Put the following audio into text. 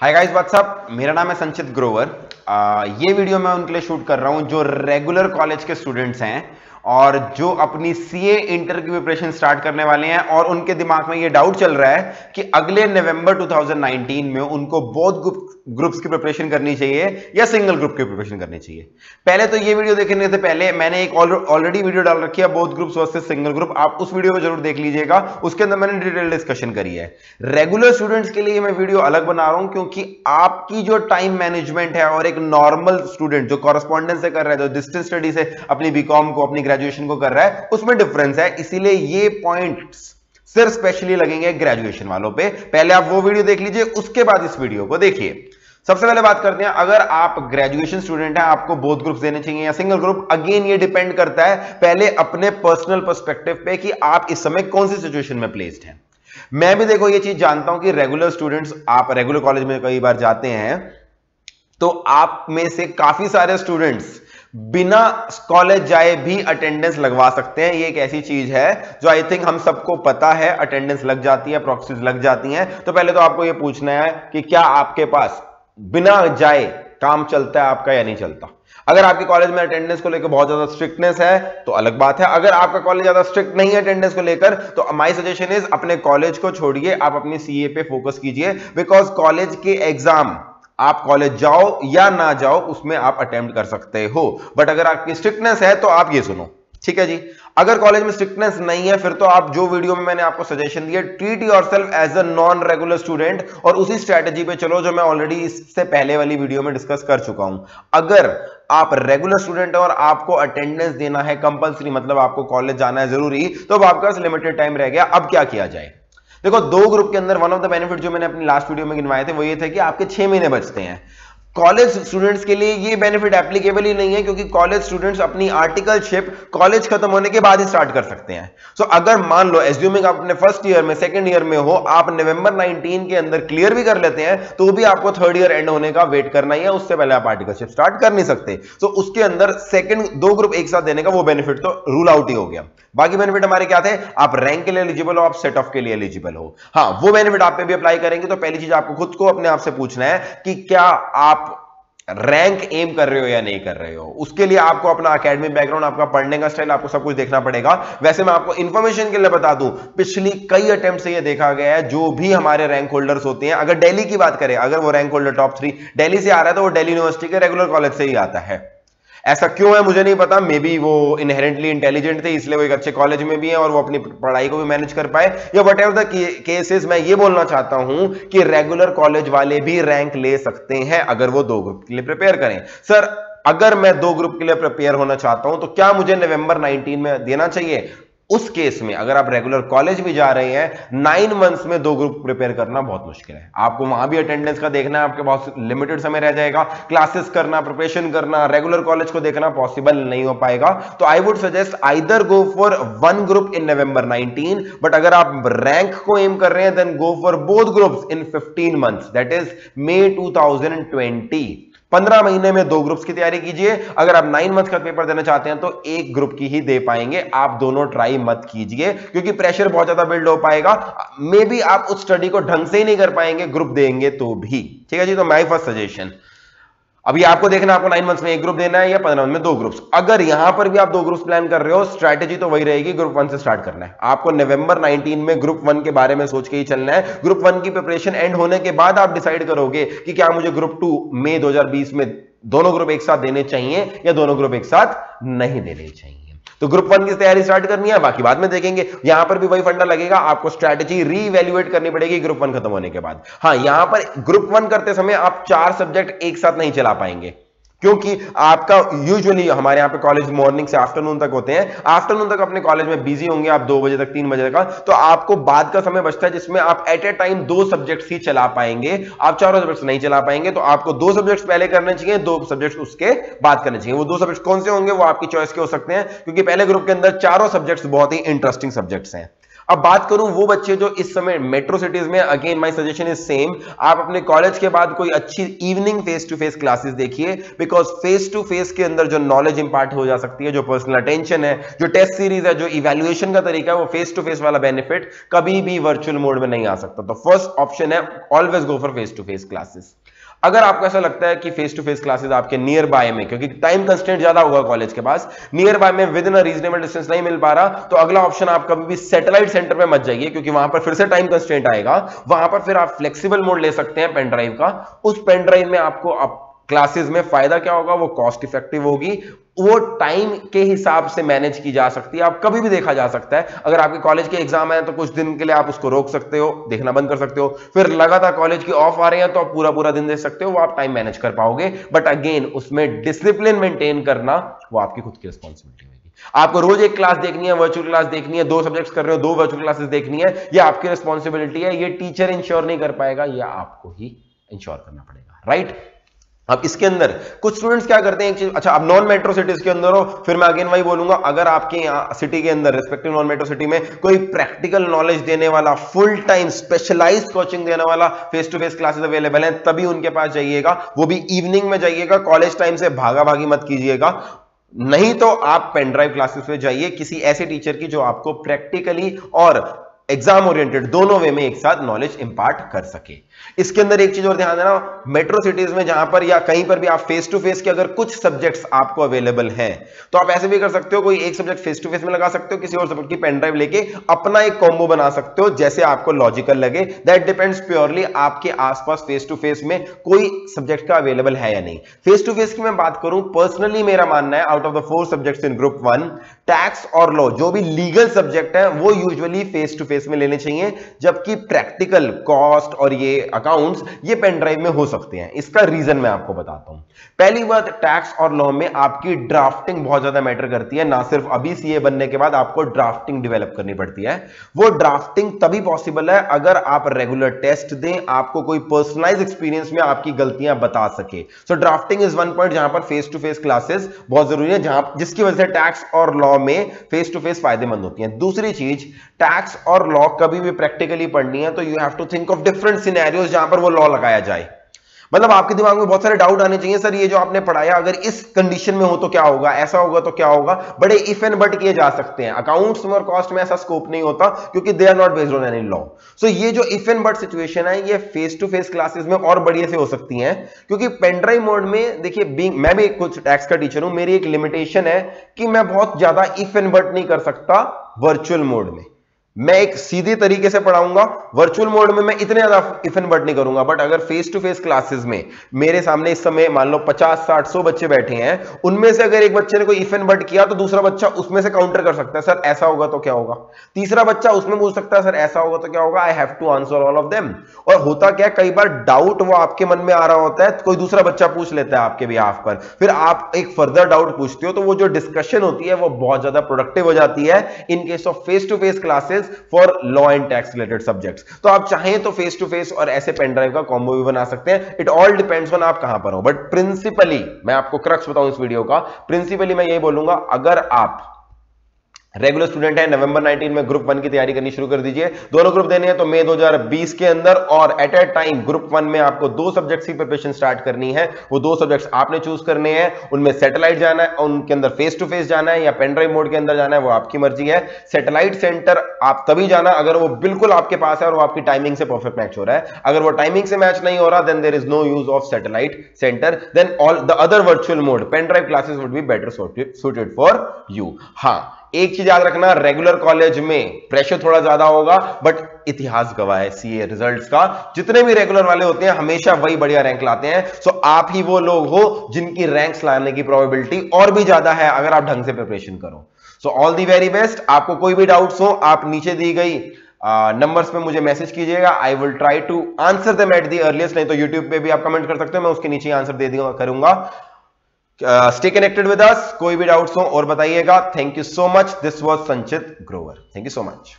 Hi guys what's up, मेरा नाम है संचित ग्रोवर। ये वीडियो मैं उनके लिए शूट कर रहा हूं जो रेगुलर कॉलेज के स्टूडेंट्स हैं और जो अपनी सीए इंटर की प्रिपरेशन स्टार्ट करने वाले हैं और उनके दिमाग में ये डाउट चल रहा है कि अगले नवंबर 2019 में उनको बोथ ग्रुप्स की प्रिपरेशन करनी चाहिए या सिंगल ग्रुप की प्रिपरेशन करनी चाहिए। पहले तो ये वीडियो देखने से पहले मैंने एक ऑलरेडी वीडियो डाल रखी है both groups versus single group, आप उस वीडियो को जरूर देख लीजिएगा। उसके अंदर मैंने डिटेल डिस्कशन करी है। रेगुलर स्टूडेंट्स के लिए मैं वीडियो अलग बना रहा हूं क्योंकि आपकी जो टाइम मैनेजमेंट है और एक नॉर्मल स्टूडेंट जो कॉरेस्पॉन्डेंस से कर रहा है, जो डिस्टेंस स्टडी से अपनी बीकॉम को अपनी ग्रेजुएशन को कर रहा है, उसमें डिफरेंस है। इसीलिए ये पॉइंट्स सिर्फ स्पेशली लगेंगे ग्रेजुएशन वालों पे। पहले आप वो वीडियो देख लीजिए, उसके बाद इस वीडियो को देखिए। सबसे पहले बात करते हैं, अगर आप ग्रेजुएशन स्टूडेंट हैं आपको बोथ ग्रुप्स देने चाहिए या सिंगल ग्रुप। अगेन ये डिपेंड करता है पहले अपने पर्सनल पर्सपेक्टिव पे कि आप इस समय कौन सी सिचुएशन में प्लेस्ड हैं। मैं भी देखो ये चीज जानता हूं कि रेगुलर स्टूडेंट्स, आप रेगुलर कॉलेज में कई बार जाते हैं तो आप में से काफी सारे स्टूडेंट्स बिना कॉलेज जाए भी अटेंडेंस लगवा सकते हैं। ये एक ऐसी चीज है जो आई थिंक हम सबको पता है, अटेंडेंस लग जाती है, प्रॉक्सीज लग जाती हैं। तो पहले तो आपको ये पूछना है कि क्या आपके पास बिना जाए काम चलता है आपका या नहीं चलता। अगर आपके कॉलेज में अटेंडेंस को लेकर बहुत ज्यादा स्ट्रिक्टनेस है तो अलग बात है। अगर आपका कॉलेज ज्यादा स्ट्रिक्ट नहीं है अटेंडेंस को लेकर तो माय सजेशन इज अपने कॉलेज को छोड़िए, आप अपनी सीए पे फोकस कीजिए। बिकॉज कॉलेज के एग्जाम आप कॉलेज जाओ या ना जाओ उसमें आप अटेम्प्ट कर सकते हो। बट अगर आपकी स्ट्रिक्टनेस है तो आप ये सुनो, ठीक है जी। अगर कॉलेज में स्ट्रिक्टनेस नहीं है फिर तो आप जो वीडियो में मैंने आपको सजेशन दिया, treat yourself as a non regular student और उसी स्ट्रेटजी पे चलो जो मैं ऑलरेडी इससे पहले वाली वीडियो में डिस्कस कर चुका हूं। अगर आप रेगुलर स्टूडेंट और आपको अटेंडेंस देना है कंपलसरी, मतलब आपको कॉलेज जाना है जरूरी, तो अब आपके पास लिमिटेड टाइम रह गया। अब क्या किया जाए? देखो, दो ग्रुप के अंदर वन ऑफ द बेनिफिट जो मैंने अपनी लास्ट वीडियो में गिनवाए थे वो ये थे कि आपके 6 महीने बचते हैं। कॉलेज स्टूडेंट्स के लिए ये बेनिफिट एप्लीकेबल ही नहीं है क्योंकि कॉलेज स्टूडेंट्स अपनी आर्टिकलशिप कॉलेज खत्म होने के बाद ही स्टार्ट कर सकते हैं। सो अगर मान लो एज्यूमिंग आप अपने फर्स्ट ईयर में, सेकंड ईयर में हो, आप नवंबर 19 के अंदर क्लियर भी कर लेते हैं तो भी आपको थर्ड ईयर एंड होने का वेट करना ही है, उससे पहले आप आर्टिकलशिप स्टार्ट कर नहीं सकते। सो उसके अंदर सेकंड दो ग्रुप एक साथ देने का वो बेनिफिट तो रूल आउट ही हो गया। बाकी बेनिफिट हमारे क्या थे? आप रैंक के लिए एलिजिबल हो, आप सेट ऑफ के लिए एलिजिबल हो। हाँ, वो बेनिफिट आप पे भी अप्लाई करेंगे। तो पहली चीज आपको खुद को अपने आप से पूछना है कि क्या आप रैंक एम कर रहे हो या नहीं कर रहे हो। उसके लिए आपको अपना एकेडमिक बैकग्राउंड, आपका पढ़ने का स्टाइल, आपको सब कुछ देखना पड़ेगा। वैसे मैं आपको इंफॉर्मेशन के लिए बता दूं, पिछली कई अटेम्प्ट से ये देखा गया है जो भी हमारे रैंक होल्डर्स होते हैं, अगर दिल्ली की बात करें, अगर वो रैंक होल्डर टॉप 3 दिल्ली से आ रहा है तो वो दिल्ली यूनिवर्सिटी के रेगुलर कॉलेज से ही आता है। ऐसा क्यों है मुझे नहीं पता, मे बी वो इनहेरेंटली इंटेलिजेंट थे इसलिए वो एक अच्छे कॉलेज में भी है और वो अपनी पढ़ाई को भी मैनेज कर पाए, या वट एवर द केसेस। मैं ये बोलना चाहता हूं कि रेगुलर कॉलेज वाले भी रैंक ले सकते हैं अगर वो दो ग्रुप के लिए प्रिपेयर करें। सर, अगर मैं दो ग्रुप के लिए प्रिपेयर होना चाहता हूं तो क्या मुझे नवंबर 19 में देना चाहिए? उस केस में अगर आप रेगुलर कॉलेज भी जा रहे हैं, 9 मंथ्स में दो ग्रुप प्रिपेयर करना बहुत मुश्किल है। आपको वहां भी अटेंडेंस का देखना है, आपके बहुत लिमिटेड समय रह जाएगा। क्लासेस करना, प्रिपरेशन करना, रेगुलर कॉलेज को देखना पॉसिबल नहीं हो पाएगा। तो I would suggest either go for one group in November 19, but अगर आप रैंक को एम कर रहे हैं then go for both groups in 15 months, that is May 2020। 15 महीने में दो ग्रुप्स की तैयारी कीजिए। अगर आप 9 मंथ का पेपर देना चाहते हैं तो एक ग्रुप की ही दे पाएंगे, आप दोनों ट्राई मत कीजिए क्योंकि प्रेशर बहुत ज्यादा बिल्ड हो पाएगा। मे बी आप उस स्टडी को ढंग से ही नहीं कर पाएंगे ग्रुप देंगे तो भी, ठीक है जी। तो माय फर्स्ट सजेशन, अभी आपको देखना आपको 9 मंथ्स में एक ग्रुप देना है या 15 मंथ में दो ग्रुप्स। अगर यहां पर भी आप दो ग्रुप्स प्लान कर रहे हो, स्ट्रैटेजी तो वही रहेगी, ग्रुप 1 से स्टार्ट करना है। आपको नवंबर 19 में ग्रुप 1 के बारे में सोच के ही चलना है। ग्रुप 1 की प्रिपरेशन एंड होने के बाद आप डिसाइड करोगे कि क्या मुझे ग्रुप 2 मई 2020 में दोनों ग्रुप एक साथ देने चाहिए या दोनों ग्रुप एक साथ नहीं देने चाहिए। तो ग्रुप 1 की तैयारी स्टार्ट करनी है, बाकी बाद में देखेंगे। यहां पर भी वही फंडा लगेगा, आपको स्ट्रैटेजी रीइवैल्यूएट करनी पड़ेगी ग्रुप 1 खत्म होने के बाद। हाँ, यहां पर ग्रुप 1 करते समय आप 4 सब्जेक्ट एक साथ नहीं चला पाएंगे क्योंकि आपका यूजुअली हमारे यहाँ पे कॉलेज मॉर्निंग से आफ्टरनून तक होते हैं। आफ्टरनून तक अपने कॉलेज में बिजी होंगे आप 2 बजे तक, 3 बजे तक, तो आपको बाद का समय बचता है जिसमें आप एट ए टाइम 2 सब्जेक्ट्स ही चला पाएंगे। आप चारों सब्जेक्ट्स नहीं चला पाएंगे, तो आपको 2 सब्जेक्ट्स पहले करने चाहिए, 2 सब्जेक्ट्स उसके बाद करने चाहिए। वो 2 सब्जेक्ट्स कौन से होंगे वो आपकी चॉइस के हो सकते हैं क्योंकि पहले ग्रुप के अंदर चारों सब्जेक्ट्स बहुत ही इंटरेस्टिंग सब्जेक्ट्स हैं। अब बात करूं वो बच्चे जो इस समय मेट्रो सिटीज में, again my suggestion is same, आप अपने कॉलेज के बाद कोई अच्छी evening face to face classes देखिए, बिकॉज फेस टू फेस के अंदर जो नॉलेज इंपार्ट हो जा सकती है, जो पर्सनल अटेंशन है, जो टेस्ट सीरीज है, जो इवैल्यूएशन का तरीका है, वो फेस टू फेस वाला बेनिफिट कभी भी वर्चुअल मोड में नहीं आ सकता। तो फर्स्ट ऑप्शन है always go for face to face classes. अगर आपको ऐसा लगता है कि फेस टू फेस क्लासेस आपके नियर बाय में, क्योंकि टाइम कंस्ट्रेंट ज्यादा होगा कॉलेज के पास, नियर बाय में within a reasonable distance नहीं मिल पा रहा, तो अगला ऑप्शन आप कभी भी सैटेलाइट सेंटर पे मत जाइए, क्योंकि वहां पर फिर से टाइम कंस्ट्रेंट आएगा। वहां पर फिर आप फ्लेक्सिबल मोड ले सकते हैं पेन ड्राइव का। उस पेन ड्राइव में आपको क्लासेस में फायदा क्या होगा, वो कॉस्ट इफेक्टिव होगी, वो टाइम के हिसाब से मैनेज की जा सकती है, आप कभी भी देखा जा सकता है। अगर आपके कॉलेज के एग्जाम है तो कुछ दिन के लिए आप उसको रोक सकते हो, देखना बंद कर सकते हो, फिर लगातार कॉलेज की ऑफ आ रहे हैं तो आप पूरा पूरा दिन देख सकते हो, वो आप टाइम मैनेज कर पाओगे। बट अगेन उसमें डिसिप्लिन मेंटेन करना वो आपकी खुद की रिस्पॉन्सिबिलिटी होगी। आपको रोज एक क्लास देखनी है, वर्चुअल क्लास देखनी है, 2 सब्जेक्ट्स कर रहे हो, 2 वर्चुअल क्लासेस देखनी है, ये आपकी रिस्पॉन्सिबिलिटी है। ये टीचर इंश्योर नहीं कर पाएगा, ये आपको ही इंश्योर करना पड़ेगा, राइट। अब इसके अंदर कुछ स्टूडेंट्स क्या करते हैं, एक चीज, अच्छा अब नॉन मेट्रो सिटीज के अंदर हो, फिर मैं अगेन वही बोलूंगा, अगर आपके यहाँ सिटी के अंदर रिस्पेक्टिव नॉन मेट्रो सिटी में कोई प्रैक्टिकल नॉलेज देने वाला, फुल टाइम स्पेशलाइज्ड कोचिंग देने वाला face to face classes available हैं, तभी उनके पास जाइएगा, वो भी इवनिंग में जाइएगा, कॉलेज टाइम से भागा भागी मत कीजिएगा। नहीं तो आप पेन ड्राइव क्लासेस पे जाइए किसी ऐसे टीचर की जो आपको प्रैक्टिकली और एग्जाम ओरिएंटेड दोनों वे में एक साथ नॉलेज इंपार्ट कर सके। इसके अंदर एक चीज और ध्यान देना, मेट्रो सिटीज में जहां पर या कहीं पर भी आप फेस टू फेस के अगर कुछ सब्जेक्ट्स आपको अवेलेबल हैं, तो आप ऐसे भी कर सकते हो, कोई एक सब्जेक्ट फेस टू फेस में लगा सकते हो, किसी और सब्जेक्ट की पेन ड्राइव लेके अपना एक कॉम्बो बना सकते हो, जैसे आपको लॉजिकल लगे। दैट डिपेंड्स प्योरली आपके आसपास फेस टू फेस में कोई सब्जेक्ट का अवेलेबल है या नहीं। फेस टू फेस की मैं बात करूं, पर्सनली मेरा मानना है out of the 4 subjects in group 1, tax और लॉ जो भी लीगल सब्जेक्ट है वो यूजुअली फेस टू फेस में लेने चाहिए, जबकि प्रैक्टिकल, कॉस्ट और ये अकाउंट्स ये पेन ड्राइव में हो सकते हैं। इसका रीजन मैं आपको बताता हूं। पहली बात, टैक्स और लॉ में आपकी ड्राफ्टिंग बहुत ज्यादा मैटर करती है। ना सिर्फ अभी सीए बनने के बाद आपको ड्राफ्टिंग डेवलप करनी पड़ती है। वो ड्राफ्टिंग तभी पॉसिबल है अगर आप रेगुलर टेस्ट दें, आपको कोई पर्सनलाइज एक्सपीरियंस में आपकी गलतियां बता सके। सो ड्राफ्टिंग इज वन पॉइंट जहां पर फेस टू फेस क्लासेस बहुत जरूरी है, जहां जिसकी वजह से टैक्स और लॉ में फेस टू फेस फायदेमंद होती है। दूसरी चीज, टैक्स और लॉ कभी भी प्रैक्टिकली पढ़नी है तो you have to think of different scenarios जहां पर वो लॉ लगाया जाए। मतलब आपके दिमाग में बहुत सारे डाउट आने चाहिए, सर ये जो आपने पढ़ाया अगर इस कंडीशन में हो तो क्या होगा, ऐसा होगा तो क्या होगा। बड़े इफ एंड बट किए जा सकते हैं। अकाउंट्स में और कॉस्ट में ऐसा स्कोप नहीं होता, क्योंकि they are not based on any law. So ये जो इफ एंड बट सिचुएशन है, ये फेस टू फेस क्लासेस में और बढ़िया से हो सकती हैं, क्योंकि पेन ड्राइव मोड में देखिए, मैं भी कुछ टैक्स का टीचर हूं, मेरी एक लिमिटेशन है कि मैं बहुत ज्यादा इफ एंड बट नहीं कर सकता वर्चुअल मोड में। मैं एक सीधी तरीके से पढ़ाऊंगा, वर्चुअल मोड में मैं इतने ज्यादा इफ एंड बट नहीं करूंगा। बट अगर फेस टू फेस क्लासेस में मेरे सामने इस समय मान लो 50, 60, 100 बच्चे बैठे हैं, उनमें से अगर एक बच्चे ने कोई इफ एंड बट किया तो दूसरा बच्चा उसमें से काउंटर कर सकता है, सर ऐसा होगा तो क्या होगा। तीसरा बच्चा उसमें पूछ सकता है, सर ऐसा होगा तो क्या होगा। I have to answer all of them. और होता क्या, कई बार डाउट वो आपके मन में आ रहा होता है, कोई दूसरा बच्चा पूछ लेता है आपके बिहाफ पर, फिर आप एक फर्दर डाउट पूछते हो, तो वो जो डिस्कशन होती है वो बहुत ज्यादा प्रोडक्टिव हो जाती है in case of face to face classes for law and tax related subjects. तो आप चाहें तो फेस टू फेस और ऐसे पेन ड्राइव का कॉम्बो भी बना सकते हैं। इट ऑल डिपेंड्स ऑन आप कहां पर हो। बट प्रिंसिपली मैं आपको क्रक्स बताऊं इस वीडियो का, प्रिंसिपली मैं यही बोलूंगा, अगर आप रेगुलर स्टूडेंट है, नवंबर 19 में ग्रुप 1 की तैयारी करनी शुरू कर दीजिए। दोनों ग्रुप देने हैं तो मई 2020 के अंदर, और एट ए टाइम ग्रुप 1 में आपको 2 सब्जेक्ट्स की प्रिपरेशन स्टार्ट करनी है। वो 2 सब्जेक्ट्स आपने चूज करने हैं, उनमें सैटेलाइट जाना है, उनके अंदर फेस टू फेस जाना है या पेन ड्राइव मोड के अंदर जाना है, वो आपकी मर्जी है। सैटेलाइट सेंटर आप तभी जाना अगर वो बिल्कुल आपके पास है और वो आपकी टाइमिंग से परफेक्ट मैच हो रहा है। अगर वो टाइमिंग से मैच नहीं हो रहा, then there is no use of satellite centre, then all the other virtual mode pen drive classes would be better suited for you. हां, एक चीज याद रखना, रेगुलर कॉलेज में प्रेशर थोड़ा ज्यादा होगा, बट इतिहास गवाह है सीए रिजल्ट्स का, जितने भी रेगुलर वाले होते हैं हमेशा वही बढ़िया रैंक लाते हैं। सो आप ही वो लोग हो जिनकी रैंक्स लाने की प्रोबेबिलिटी और भी ज्यादा है अगर आप ढंग से प्रिपरेशन करो। So all the very best. आपको कोई भी डाउट्स हो, आप नीचे दी गई नंबर्स पे मुझे मैसेज कीजिएगा। I will try to answer them at the earliest. नहीं तो यूट्यूब पे भी आप कमेंट कर सकते हो, मैं उसके नीचे आंसर दे करूंगा। Stay connected with us. कोई भी डाउट्स हो और बताइएगा। Thank you so much. This was Sanchit Grover. Thank you so much.